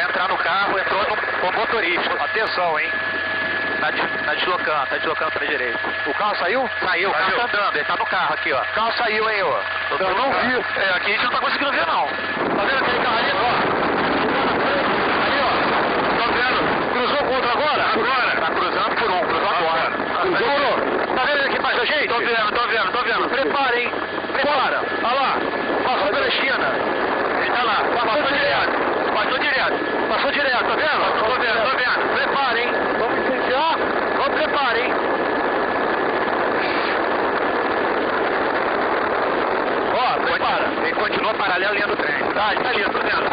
entrar no carro, entrou com o motorista. Atenção, hein? Tá deslocando pra direita. O carro saiu? Saiu, o carro tá andando, ele tá no carro aqui, ó. O carro saiu, hein, ó. Eu não vi. É, aqui a gente não tá conseguindo ver, não. Tá vendo aquele carro ali, ó? Ali, ó. Tá vendo? Cruzou com outro agora? Agora. Tá cruzando por um, cruzou agora. Cruzou. Tá vendo ele aqui mais da gente? Tô vendo. Prepara, hein? Prepara. Olha lá. Passou pela esquina. Ele tá lá. Passou direto. Passou direto, tá vendo? Tô vendo. Prepara, hein? Vamos incendiar? Vamos prepara, hein? Ó, prepara. Ele continua paralelo à linha do trem. Tá, ele tá ali, tô vendo.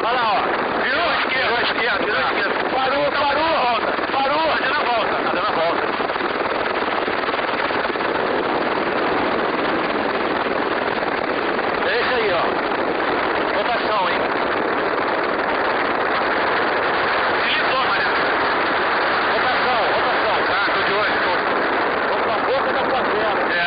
Olha lá, ó. Virou à esquerda. Parou. Tá dando a volta. É esse aí, ó. Rotação, hein? Deslizou, mané. Rotação. Tá, tô de olho. Vamos pra boca da favela. É.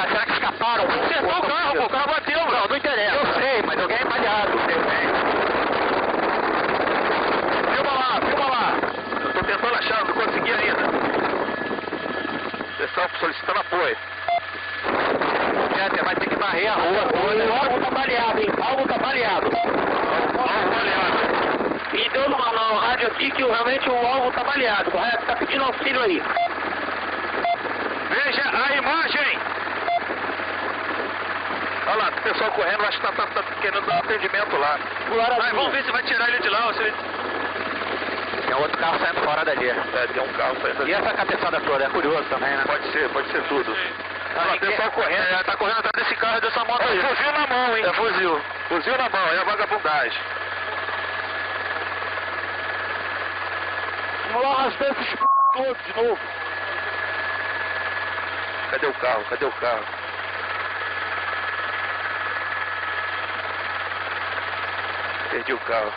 Será que escaparam? Acertou o carro, o carro bateu, não interessa. Eu sei, mas alguém é malhado. Filma lá. Eu tô tentando achar, não consegui ainda. Pessoal solicitando apoio. Vai ter que varrer a rua toda. O alvo tá baleado, hein? Alvo tá baleado. E deu no rádio aqui que realmente o alvo tá baleado, correto? Tá pedindo auxílio aí. Veja a imagem. Olha lá, o pessoal correndo, acho que tá querendo dar atendimento lá. Mas vamos ver se vai tirar ele de lá ou se ele... Tem outro carro saindo fora dali. É, tem um carro saindo dali. E essa cabeçada toda, é curioso também, né? Pode ser tudo. Olha lá, o pessoal correndo, tá correndo atrás desse carro e dessa moto aí. Fuzil na mão, hein? É fuzil. Fuzil na mão, é a vagabundagem. Vamos lá arrastar esses todos de novo. Cadê o carro? Perdi o carro.